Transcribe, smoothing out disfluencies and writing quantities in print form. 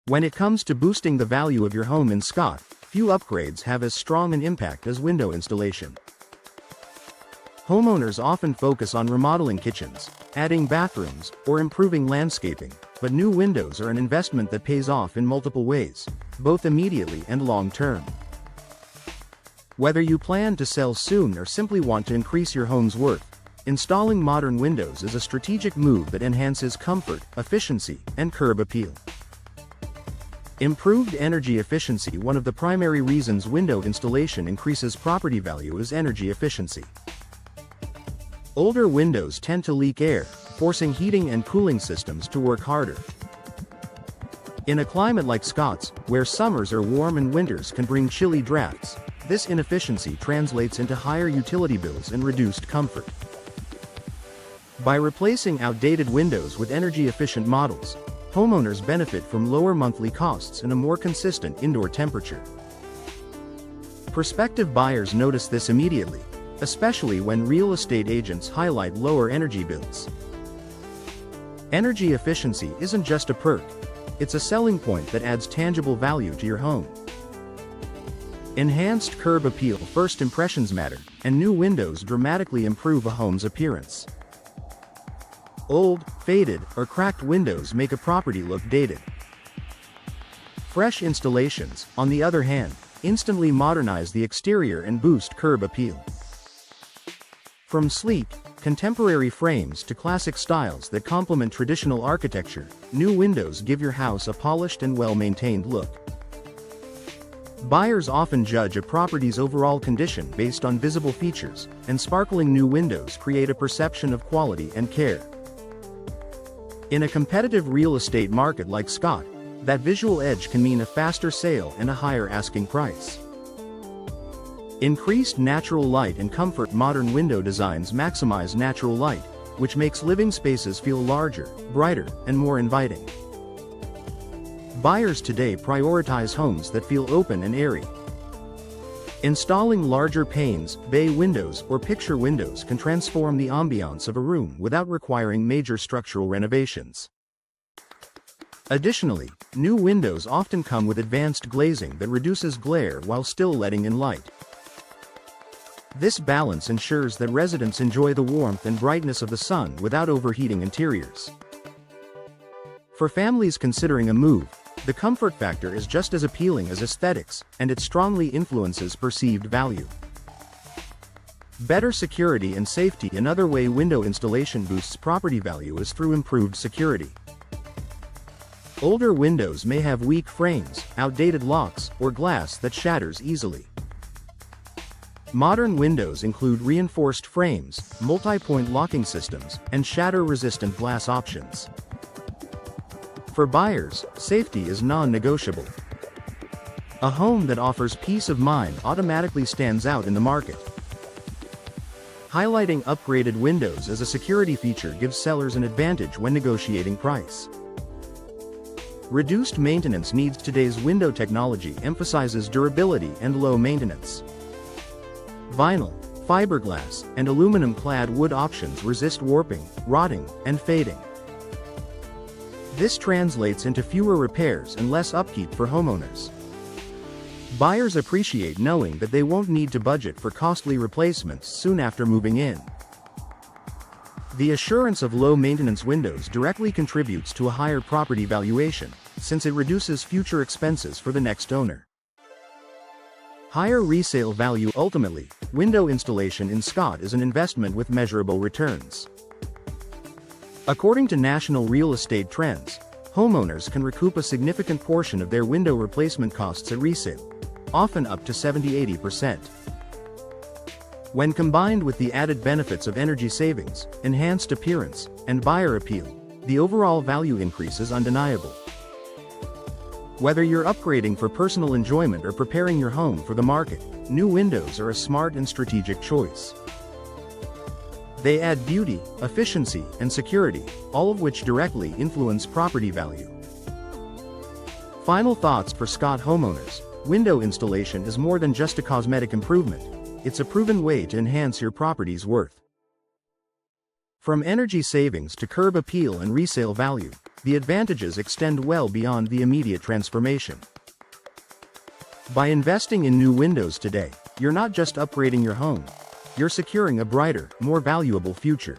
When it comes to boosting the value of your home in Scott, few upgrades have as strong an impact as window installation. Homeowners often focus on remodeling kitchens, adding bathrooms, or improving landscaping, but new windows are an investment that pays off in multiple ways, both immediately and long-term. Whether you plan to sell soon or simply want to increase your home's worth, installing modern windows is a strategic move that enhances comfort, efficiency, and curb appeal. Improved energy efficiency. One of the primary reasons window installation increases property value is energy efficiency. Older windows tend to leak air, forcing heating and cooling systems to work harder. In a climate like Scott's, where summers are warm and winters can bring chilly drafts, this inefficiency translates into higher utility bills and reduced comfort. By replacing outdated windows with energy-efficient models, homeowners benefit from lower monthly costs and a more consistent indoor temperature. Prospective buyers notice this immediately, especially when real estate agents highlight lower energy bills. Energy efficiency isn't just a perk, it's a selling point that adds tangible value to your home. Enhanced curb appeal. First impressions matter, and new windows dramatically improve a home's appearance. Old, faded, or cracked windows make a property look dated. Fresh installations, on the other hand, instantly modernize the exterior and boost curb appeal. From sleek, contemporary frames to classic styles that complement traditional architecture, new windows give your house a polished and well-maintained look. Buyers often judge a property's overall condition based on visible features, and sparkling new windows create a perception of quality and care. In a competitive real estate market like Scott, that visual edge can mean a faster sale and a higher asking price. Increased natural light and comfort. Modern window designs maximize natural light, which makes living spaces feel larger, brighter, and more inviting. Buyers today prioritize homes that feel open and airy. Installing larger panes, bay windows, or picture windows can transform the ambiance of a room without requiring major structural renovations. Additionally, new windows often come with advanced glazing that reduces glare while still letting in light. This balance ensures that residents enjoy the warmth and brightness of the sun without overheating interiors. For families considering a move, the comfort factor is just as appealing as aesthetics, and it strongly influences perceived value. Better security and safety. Another way window installation boosts property value is through improved security. Older windows may have weak frames, outdated locks, or glass that shatters easily. Modern windows include reinforced frames, multi-point locking systems, and shatter-resistant glass options. For buyers, safety is non-negotiable. A home that offers peace of mind automatically stands out in the market. Highlighting upgraded windows as a security feature gives sellers an advantage when negotiating price. Reduced maintenance needs. Today's window technology emphasizes durability and low maintenance. Vinyl, fiberglass, and aluminum-clad wood options resist warping, rotting, and fading. This translates into fewer repairs and less upkeep for homeowners. Buyers appreciate knowing that they won't need to budget for costly replacements soon after moving in. The assurance of low-maintenance windows directly contributes to a higher property valuation, since it reduces future expenses for the next owner. Higher resale value. Ultimately, window installation in Scott is an investment with measurable returns. According to national real estate trends, homeowners can recoup a significant portion of their window replacement costs at resale, often up to 70–80%. When combined with the added benefits of energy savings, enhanced appearance, and buyer appeal, the overall value increase is undeniable. Whether you're upgrading for personal enjoyment or preparing your home for the market, new windows are a smart and strategic choice. They add beauty, efficiency, and security, all of which directly influence property value. Final thoughts for Scott homeowners: window installation is more than just a cosmetic improvement, it's a proven way to enhance your property's worth. From energy savings to curb appeal and resale value, the advantages extend well beyond the immediate transformation. By investing in new windows today, you're not just upgrading your home, you're securing a brighter, more valuable future.